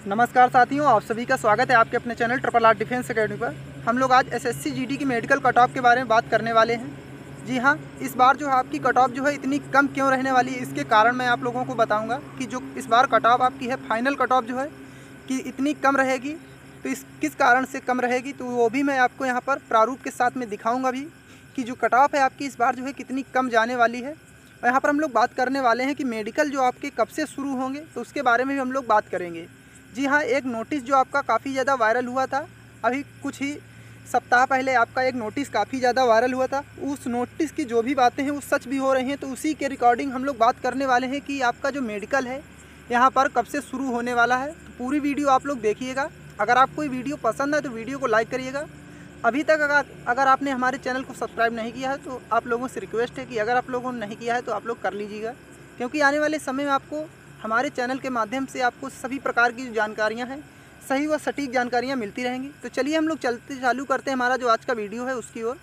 नमस्कार साथियों, आप सभी का स्वागत है आपके अपने channel triple R defence academy पर। हम लोग आज एसएससी जीडी की मेडिकल कट ऑफ के बारे में बात करने वाले हैं। जी हाँ, इस बार जो है आपकी कट ऑफ जो है इतनी कम क्यों रहने वाली है, इसके कारण मैं आप लोगों को बताऊंगा कि जो इस बार कट ऑफ आपकी है फाइनल कट ऑफ जो है कि इतनी कम रहेगी, तो इस किस कारण से कम रहेगी, तो वो भी मैं आपको यहाँ पर प्रारूप के साथ में दिखाऊँगा भी कि जो कट ऑफ है आपकी इस बार जो है कितनी कम जाने वाली है। और यहाँ पर हम लोग बात करने वाले हैं कि मेडिकल जो आपके कब से शुरू होंगे, तो उसके बारे में भी हम लोग बात करेंगे। जी हाँ, एक नोटिस जो आपका काफ़ी ज़्यादा वायरल हुआ था, अभी कुछ ही सप्ताह पहले आपका एक नोटिस काफ़ी ज़्यादा वायरल हुआ था। उस नोटिस की जो भी बातें हैं वो सच भी हो रही हैं, तो उसी के रिकॉर्डिंग हम लोग बात करने वाले हैं कि आपका जो मेडिकल है यहाँ पर कब से शुरू होने वाला है। तो पूरी वीडियो आप लोग देखिएगा। अगर आपको ये वीडियो पसंद है तो वीडियो को लाइक करिएगा। अभी तक अगर आपने हमारे चैनल को सब्सक्राइब नहीं किया है तो आप लोगों से रिक्वेस्ट है कि अगर आप लोगों ने नहीं किया है तो आप लोग कर लीजिएगा, क्योंकि आने वाले समय में आपको हमारे चैनल के माध्यम से आपको सभी प्रकार की जो जानकारियाँ हैं सही व सटीक जानकारियाँ मिलती रहेंगी। तो चलिए हम लोग चालू करते हैं हमारा जो आज का वीडियो है उसकी ओर।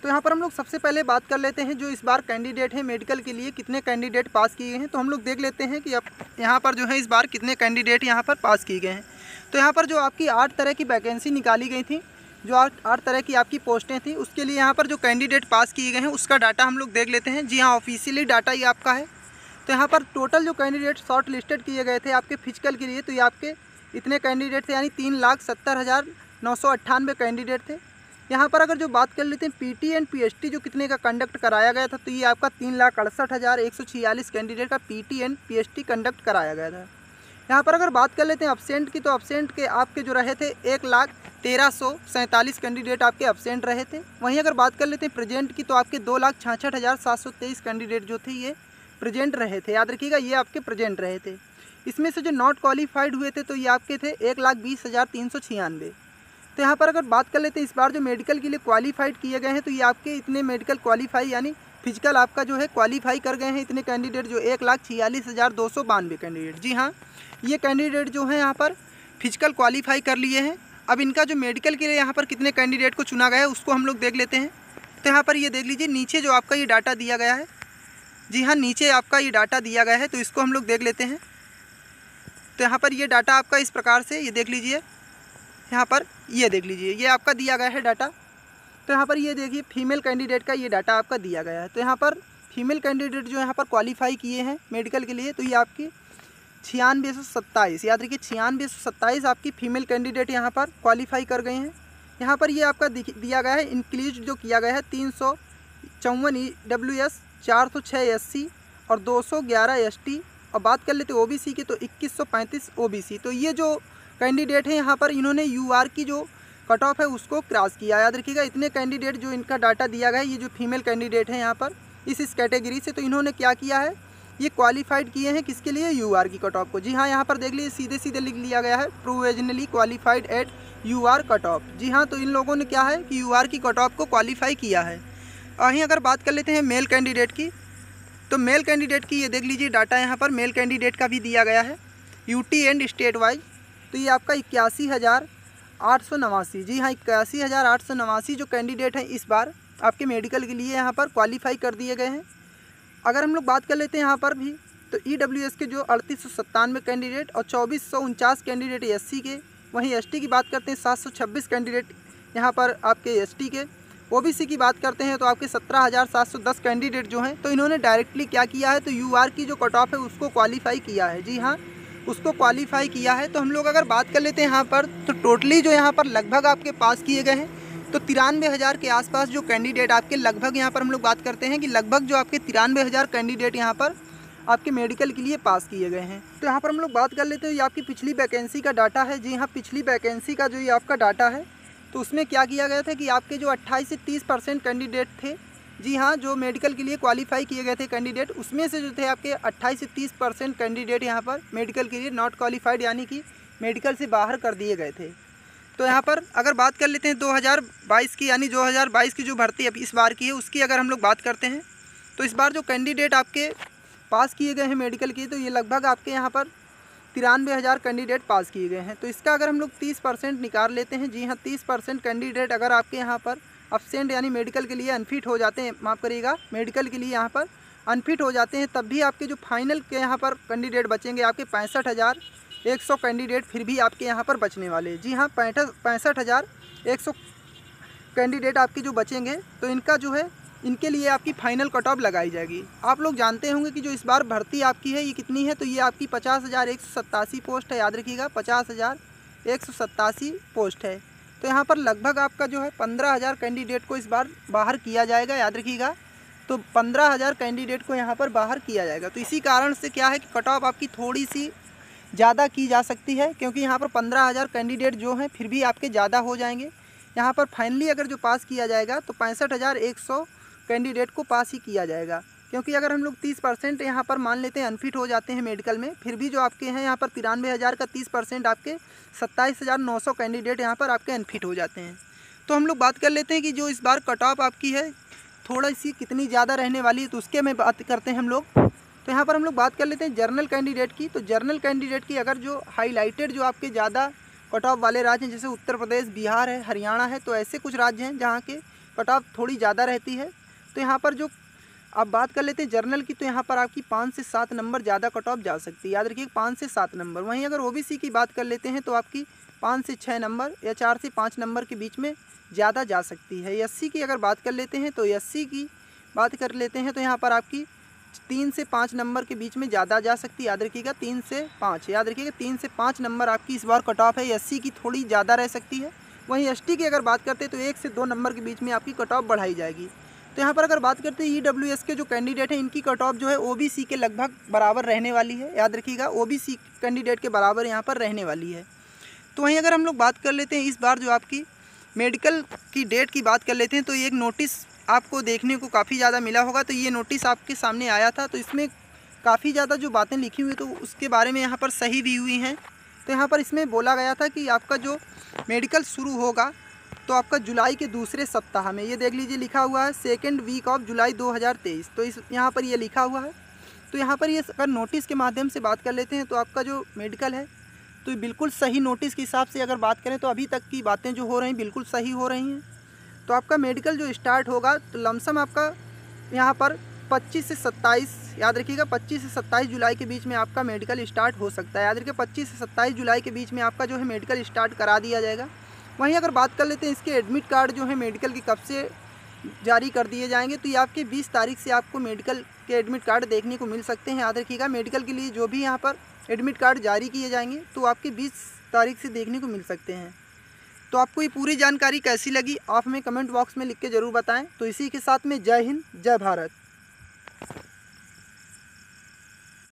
तो यहाँ पर हम लोग सबसे पहले बात कर लेते हैं जो इस बार कैंडिडेट हैं मेडिकल के लिए, कितने कैंडिडेट पास किए गए हैं। तो हम लोग देख लेते हैं कि अब यहाँ पर जो है इस बार कितने कैंडिडेट यहाँ पर पास किए गए हैं। तो यहाँ पर जो आपकी 8 तरह की वैकेंसी निकाली गई थी, जो 8 तरह की आपकी पोस्टें थी, उसके लिए यहाँ पर जो कैंडिडेट पास किए गए हैं उसका डाटा हम लोग देख लेते हैं। जी हाँ, ऑफिशियली डाटा ये आपका है। तो यहाँ पर टोटल जो कैंडिडेट शॉर्ट लिस्टेड किए गए थे आपके फिजिकल के लिए, तो ये आपके इतने कैंडिडेट थे, यानी 3,70,998 कैंडिडेट थे। यहाँ पर अगर जो बात कर लेते हैं पीटी एंड पीएचटी जो कितने का कंडक्ट कराया गया था, तो ये आपका 3,68,146 कैंडिडेट का पीटी एंड पीएचटी कंडक्ट कराया गया था। यहाँ पर अगर बात कर लेते हैं अब्सेंट की, तो अब्सेंट के आपके जो रहे थे 1,13,47 कैंडिडेट आपके अब्सेंट रहे थे। वहीं अगर बात कर लेते हैं प्रेजेंट की, तो आपके 2,66,723 कैंडिडेट जो थे ये प्रेजेंट रहे थे। याद रखिएगा, ये आपके प्रेजेंट रहे थे। इसमें से जो नॉट क्वालिफाइड हुए थे तो ये आपके थे 1,20,396। तो यहाँ पर अगर बात कर लेते हैं इस बार जो मेडिकल के लिए क्वालिफाइड किए गए हैं, तो ये आपके इतने मेडिकल क्वालिफाई यानी फिजिकल आपका जो है क्वालिफाई कर गए हैं इतने कैंडिडेट, जो 1,46,292 कैंडिडेट। जी हाँ, ये कैंडिडेट जो है यहाँ पर फिजिकल क्वालिफाई कर लिए हैं। अब इनका जो मेडिकल के लिए यहाँ पर कितने कैंडिडेट को चुना गया है उसको हम लोग देख लेते हैं। तो यहाँ पर ये देख लीजिए, नीचे जो आपका ये डाटा दिया गया है, जी हाँ नीचे आपका ये डाटा दिया गया है, तो इसको हम लोग देख लेते हैं। तो यहाँ पर ये डाटा आपका इस प्रकार से ये देख लीजिए, यहाँ पर ये देख लीजिए, ये आपका दिया गया है डाटा। तो यहाँ पर ये देखिए फीमेल कैंडिडेट का ये डाटा आपका दिया गया है। तो यहाँ पर फीमेल कैंडिडेट जो यहाँ पर क्वालिफाई किए हैं मेडिकल के लिए, तो ये आपकी 9627, याद रखिए 9627 आपकी फीमेल कैंडिडेट यहाँ पर क्वालिफाई कर गए हैं। यहाँ पर ये आपका दिया गया है इंक्लूड जो किया गया है 354 EWS, 406 SC और 211 ST। और बात कर लेते OBC की, तो 2135 OBC। तो ये जो कैंडिडेट है यहाँ पर इन्होंने UR की जो कट ऑफ है उसको क्रॉस किया। याद रखिएगा, इतने कैंडिडेट जो इनका डाटा दिया गया है, ये जो फीमेल कैंडिडेट है यहाँ पर इस कैटेगरी से, तो इन्होंने क्या किया है, ये क्वालिफाइड किए हैं किसके लिए, UR की कट ऑफ को। जी हाँ, यहाँ पर देख लीजिए सीधे सीधे लिख लिया गया है provisionally qualified at UR cut off. जी हाँ, तो इन लोगों ने क्या है कि UR की कट ऑफ को क्वालिफाई किया है। वहीं अगर बात कर लेते हैं मेल कैंडिडेट की, तो मेल कैंडिडेट की ये देख लीजिए डाटा यहाँ पर मेल कैंडिडेट का भी दिया गया है यूटी एंड स्टेट वाइज। तो ये आपका 81,889, जी हाँ 81,889 जो कैंडिडेट हैं इस बार आपके मेडिकल के लिए यहाँ पर क्वालिफाई कर दिए गए हैं। अगर हम लोग बात कर लेते हैं यहाँ पर भी, तो EWS के जो 3897 कैंडिडेट और 2449 कैंडिडेट SC के, वहीं ST की बात करते हैं 726 कैंडिडेट यहाँ पर आपके ST के। OBC की बात करते हैं तो आपके 17,710 कैंडिडेट जो हैं, तो इन्होंने डायरेक्टली क्या किया है, तो UR की जो कट ऑफ है उसको क्वालिफाई किया है। जी हाँ, उसको क्वालिफाई किया है। तो हम लोग अगर बात कर लेते हैं यहाँ पर, तो टोटली जो यहाँ पर लगभग आपके पास किए गए हैं, तो 93,000 के आसपास जो कैंडिडेट आपके लगभग यहाँ पर हम लोग बात करते हैं कि लगभग जो आपके 93,000 कैंडिडेट यहाँ पर आपके मेडिकल के लिए पास किए गए हैं। तो यहाँ पर हम लोग बात कर लेते हैं ये आपकी पिछली वैकेंसी का डाटा है। जी हाँ, पिछली वैकेंसी का जो ये आपका डाटा है, तो उसमें क्या किया गया था कि आपके जो 28 से 30% कैंडिडेट थे, जी हाँ जो मेडिकल के लिए क्वालिफाई किए गए थे कैंडिडेट, उसमें से जो थे आपके 28 से 30% कैंडिडेट यहाँ पर मेडिकल के लिए नॉट क्वालिफाइड यानी कि मेडिकल से बाहर कर दिए गए थे। तो यहाँ पर अगर बात कर लेते हैं 2022 की, यानी 2022 की जो भर्ती अब इस बार की है उसकी अगर हम लोग बात करते हैं, तो इस बार जो कैंडिडेट आपके पास किए गए हैं मेडिकल की, तो ये लगभग आपके यहाँ पर 93,000 कैंडिडेट पास किए गए हैं। तो इसका अगर हम लोग 30% निकाल लेते हैं, जी हाँ 30% कैंडिडेट अगर आपके यहाँ पर अब्सेंट यानी मेडिकल के लिए अनफिट हो जाते हैं, माफ़ करिएगा मेडिकल के लिए यहाँ पर अनफिट हो जाते हैं, तब भी आपके जो फाइनल के यहाँ पर कैंडिडेट बचेंगे आपके 65,100 कैंडिडेट फिर भी आपके यहाँ पर बचने वाले हैं। जी हाँ, 65,100 कैंडिडेट आपके जो बचेंगे, तो इनका जो है इनके लिए आपकी फाइनल कट ऑफ लगाई जाएगी। आप लोग जानते होंगे कि जो इस बार भर्ती आपकी है ये कितनी है, तो ये आपकी 50,187 पोस्ट है। याद रखिएगा 50,187 पोस्ट है। तो यहाँ पर लगभग आपका जो है 15,000 कैंडिडेट को इस बार बाहर किया जाएगा। याद रखिएगा, तो 15,000 कैंडिडेट को यहाँ पर बाहर किया जाएगा। तो इसी कारण से क्या है कि कट ऑफ आपकी थोड़ी सी ज़्यादा की जा सकती है, क्योंकि यहाँ पर 15,000 कैंडिडेट जो हैं फिर भी आपके ज़्यादा हो जाएंगे। यहाँ पर फाइनली अगर जो पास किया जाएगा तो 65,100 कैंडिडेट को पास ही किया जाएगा, क्योंकि अगर हम लोग 30% यहाँ पर मान लेते हैं अनफिट हो जाते हैं मेडिकल में, फिर भी जो आपके हैं यहाँ पर 93,000 का 30% आपके 27,900 कैंडिडेट यहाँ पर आपके अनफिट हो जाते हैं। तो हम लोग बात कर लेते हैं कि जो इस बार कट ऑफ आपकी है थोड़ा सी कितनी ज़्यादा रहने वाली है, तो उसके में बात करते हैं हम लोग। तो यहाँ पर हम लोग बात कर लेते हैं जर्नल कैंडिडेट की। तो जर्नल कैंडिडेट की अगर जो हाईलाइटेड जो आपके ज़्यादा कट ऑफ वाले राज्य हैं, जैसे उत्तर प्रदेश, बिहार है, हरियाणा है, तो ऐसे कुछ राज्य हैं जहाँ के कट ऑफ थोड़ी ज़्यादा रहती है। तो यहाँ पर जो आप बात कर लेते हैं जर्नल की, तो यहाँ पर आपकी 5 से 7 नंबर ज़्यादा कट ऑफ जा सकती है। याद रखिए 5 से 7 नंबर। वहीं अगर ओबीसी की बात कर लेते हैं तो आपकी 5 से 6 नंबर या 4 से 5 नंबर के बीच में ज़्यादा जा सकती है। एससी की अगर बात कर लेते हैं तो एससी की बात कर लेते हैं तो यहाँ पर आपकी 3 से 5 नंबर के बीच में ज़्यादा जा सकती है। याद रखिएगा 3 से 5, याद रखिएगा 3 से 5 नंबर आपकी इस बार कट ऑफ है। एससी की थोड़ी ज़्यादा रह सकती है। वहीं एसटी की अगर बात करते हैं तो 1 से 2 नंबर के बीच में आपकी कट ऑफ बढ़ाई जाएगी। तो यहाँ पर अगर बात करते हैं ईडब्ल्यूएस के जो कैंडिडेट हैं, इनकी कट ऑफ जो है ओबीसी के लगभग बराबर रहने वाली है। याद रखिएगा ओबीसी कैंडिडेट के बराबर यहाँ पर रहने वाली है। तो वहीं अगर हम लोग बात कर लेते हैं इस बार जो आपकी मेडिकल की डेट की बात कर लेते हैं, तो एक नोटिस आपको देखने को काफ़ी ज़्यादा मिला होगा। तो ये नोटिस आपके सामने आया था, तो इसमें काफ़ी ज़्यादा जो बातें लिखी हुई तो उसके बारे में यहाँ पर सही भी हुई हैं। तो यहाँ पर इसमें बोला गया था कि आपका जो मेडिकल शुरू होगा तो आपका जुलाई के दूसरे सप्ताह में, ये देख लीजिए लिखा हुआ है 2nd वीक ऑफ जुलाई 2023। तो इस यहाँ पर ये लिखा हुआ है। तो यहाँ पर ये अगर नोटिस के माध्यम से बात कर लेते हैं तो आपका जो मेडिकल है तो बिल्कुल सही नोटिस के हिसाब से अगर बात करें तो अभी तक की बातें जो हो रही हैं बिल्कुल सही हो रही हैं। तो आपका मेडिकल जो स्टार्ट होगा तो लमसम आपका यहाँ पर 25 से 27, याद रखिएगा 25 से 27 जुलाई के बीच में आपका मेडिकल स्टार्ट हो सकता है। याद रखिए 25 से 27 जुलाई के बीच में आपका जो है मेडिकल स्टार्ट करा दिया जाएगा। वहीं अगर बात कर लेते हैं इसके एडमिट कार्ड जो है मेडिकल के कब से जारी कर दिए जाएंगे, तो ये आपके 20 तारीख से आपको मेडिकल के एडमिट कार्ड देखने को मिल सकते हैं। याद रखिएगा मेडिकल के लिए जो भी यहाँ पर एडमिट कार्ड जारी किए जाएंगे तो आपके 20 तारीख से देखने को मिल सकते हैं। तो आपको ये पूरी जानकारी कैसी लगी आप हमें कमेंट बॉक्स में लिख के ज़रूर बताएं। तो इसी के साथ में जय हिंद, जय भारत।